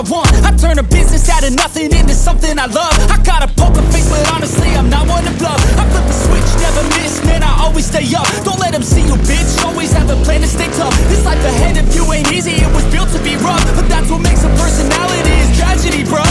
I want. I turn a business out of nothing into something I love. I got a poker face, but honestly I'm not one to bluff. I flip the switch, never miss, man, I always stay up. Don't let them see you, bitch, always have a plan to stay tough. This life ahead of you ain't easy, it was built to be rough. But that's what makes a personality, is tragedy, bruh.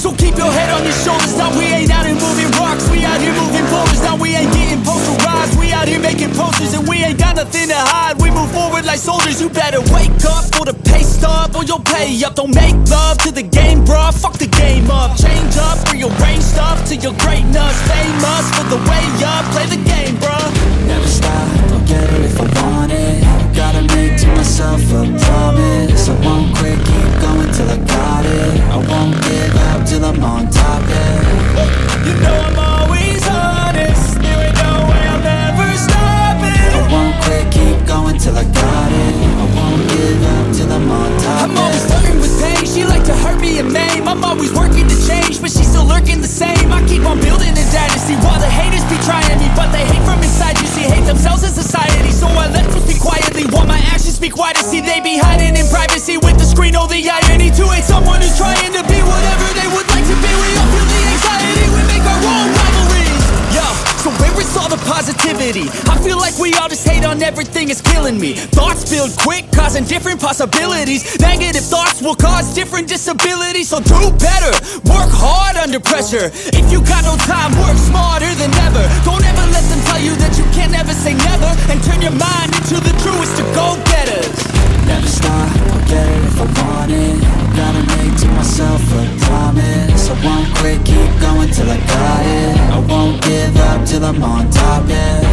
So keep your head on your shoulders. Now we ain't out here moving rocks, we out here moving boulders. Now we ain't getting posterized, we out here making posters. And we ain't got nothing to hide, we move forward like soldiers. You better wake up for the pay stub, or you'll pay up. Don't make love to the game, bruh, fuck the game up. Change up, rearrange stuff to your greatness. Famous for the way up, play the game, bruh. Never stop, I'll get it if I want it. Gotta make to myself a promise. I won't quit, keep going till I got it. I won't give up till I'm on top, yeah. You know I'm always honest, there ain't no way I'll ever stop it. I won't quit, keep going till I got it. I won't give up till I'm on top, I'm always flirting with pain, she like to hurt me and maim. I'm always working to change, but she's still lurking the same. I keep on building a dynasty while the haters be trying me. But they hate from inside, you see, hate themselves as society. So I let them speak quietly while my actions speak wider. See, they be hiding in privacy with the screen. Oh, the irony to hate someone who's trying to be whatever they would like to be. We all feel the anxiety, we make our own rivalries. Yo, so where is all the positivity? I feel like we all just hate on everything, it's killing me. Thoughts build quick, causing different possibilities. Negative thoughts will cause different disabilities. So do better, work hard under pressure. If you got no time, work smarter than ever. Don't ever let them tell you that you can't ever say never. And turn your mind into the truest of go-getters. Never stop, I'll get it if I want it. Gotta make to myself a promise. I won't quit, keep going till I got it. I won't give up till I'm on top, yeah.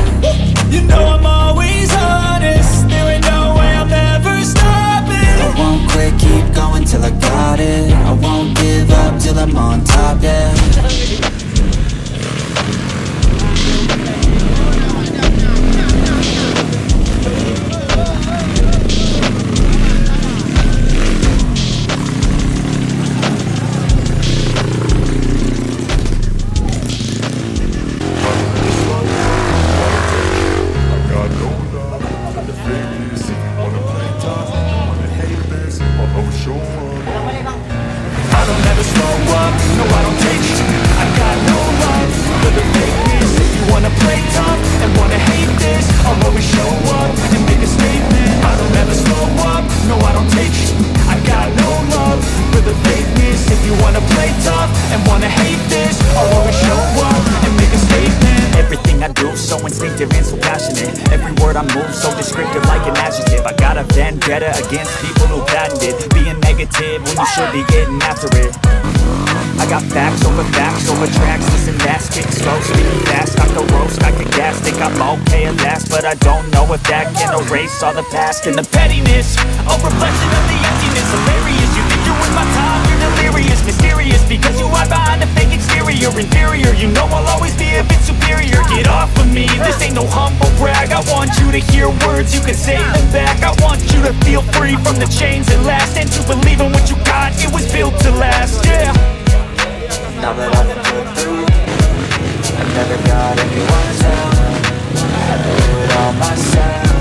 You know I'm always honest, there ain't no way I'll ever stop it. I won't quit, keep going till I got it. I won't give up till I'm on top, yeah. Against people who patented being negative when you should be getting after it. I got facts over tracks, listen that, spit slow, speaking fast, I can roast, I can gas, think I'm okay at last, but I don't know if that can erase all the past and the pettiness, a reflection of the emptiness, hilarious, you think you're worth my time, you're delirious, mysterious, because you hide behind a fake exterior, inferior, you know I'll always be a bit superior, get off of me, this ain't no humble brag, I want you to hear words, you can say them back, I want you to feel free from the chains that last, and to believe in what you got, it was built to last, yeah. Now that I've been put through, I never got anyone's help. I had to do it all myself.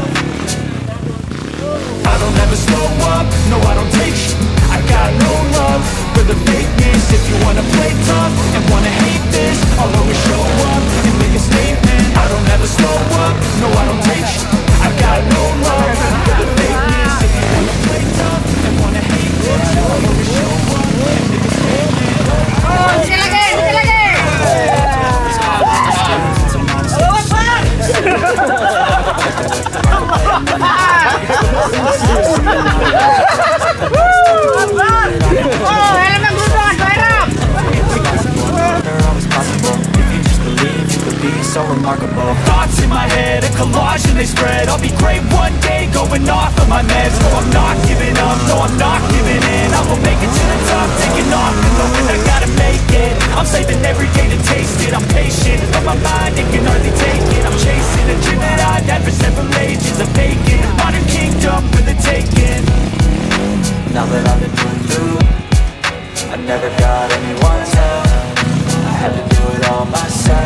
I don't ever slow up, no I don't take shit. I got no love for the fakeness. If you wanna play tough and wanna hate this, I'll always show up and make a statement. I don't ever slow up, no I don't take shit. I got no love for the fakeness. If you wanna play tough and wanna hate this, I'll always show up and make a statement. So remarkable. Thoughts in my head, a collage and they spread. I'll be great one day, going off of my meds. No, I'm not giving up, no, I'm not giving in. I will make it to the top, taking off and knowing I gotta make it. I'm saving every day to taste it. I'm patient, but my mind, it can hardly take it. I'm chasing a dream that I've had for several ages. A vacant, modern kingdom for the taking. Now that I've been put through, I never got anyone's help. I had to do it all myself.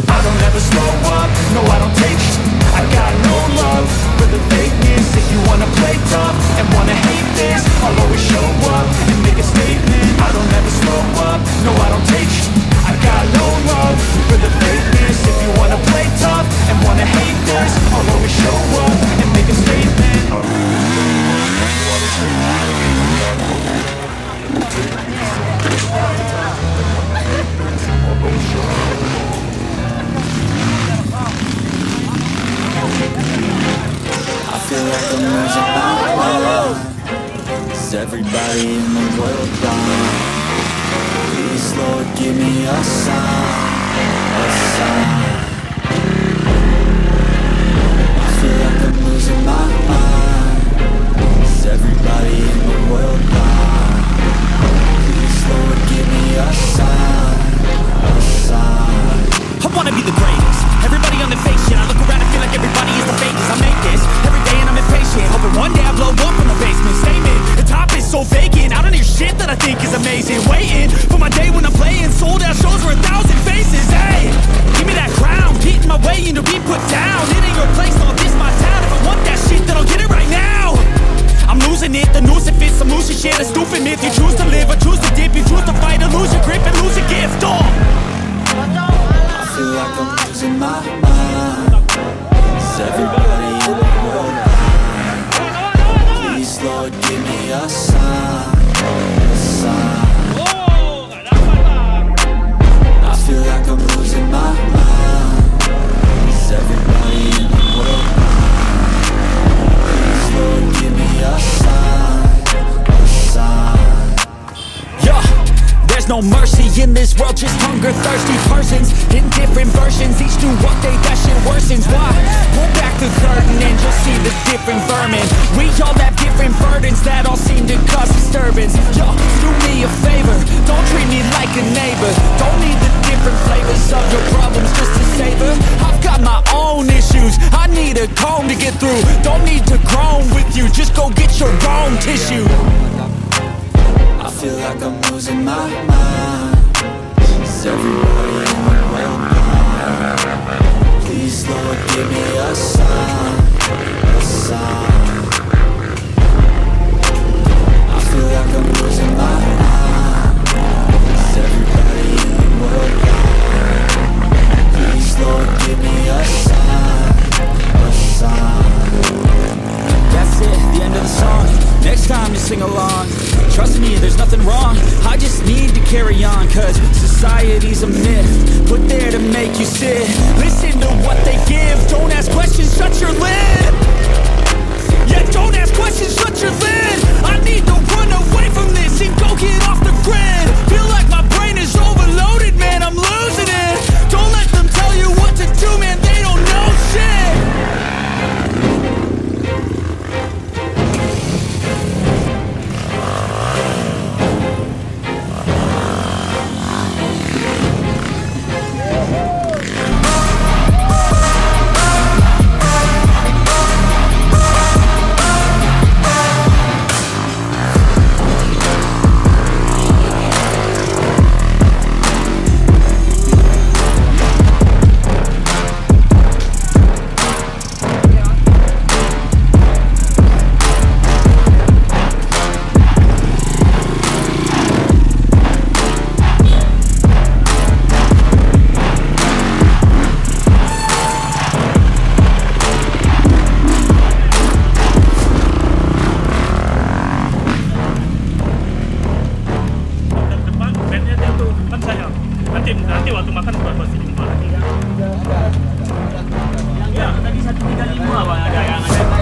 I don't ever slow up, no I don't take shit. I got no love for the fakeness. If you wanna play tough and wanna hate everybody in the world gone? Please, Lord, give me a sign, a sign. I feel like I'm losing my mind. Is everybody in the world gone? Please, Lord, give me a sign, a sign. I wanna be the greatest. Everybody on the fake shit. I look around and feel like everybody is the fakest. I make this every day and I'm impatient, hoping one day I blow up from the basement. Statement, the top is so vacant. I don't hear shit that I think is amazing. Waiting for my day when I'm playing sold out shows for 1,000 faces. Hey, give me that crown, get in my way and to be put down. It ain't your place, no, this my town. If I want that shit, then I'll get it right now. I'm losing it, the noose it fits, I'm losing shit. A stupid myth, you choose to live or choose to dip. You choose to fight or lose your grip and lose your gift. I feel like I'm losing my mind. Is everybody in the world gone? Please, Lord, give me a sign, a sign. I feel like I'm losing my mind. Is everybody in the world gone? Please, Lord, give me a sign, a sign. Yeah, there's no mercy in this world, just hunger-thirsty persons in different versions, each new update that shit worsens. Why? Pull back the curtain and you'll see the different vermin. We all have different burdens that all seem to cause disturbance. Yo, do me a favor, don't treat me like a neighbor. Don't need the different flavors of your problems just to savor. I've got my own issues, I need a comb to get through. Don't need to groan with you, just go get your own tissue. I feel like I'm losing my mind. Is everybody in the world gone? Please, Lord, give me a sign, a sign. I feel like I'm losing my mind. Is everybody in the world gone? Please, Lord, give me a sign, a sign. That's it, the end of the song. Next time you sing along. Trust me, there's nothing wrong. I just need to carry on, cause society's a myth put there to make you sit. Listen to what they give. Don't ask questions, shut your lid. Yeah, don't ask questions, shut your lid. I need to run away from this and go get off the grid. Feel like my brain is overloaded, man, I'm losing it. Don't let them tell you what to do, man, they don't know shit. Nanti waktu makan buat senyum lagi. Ya, tadi 135 bang, ada yang ada.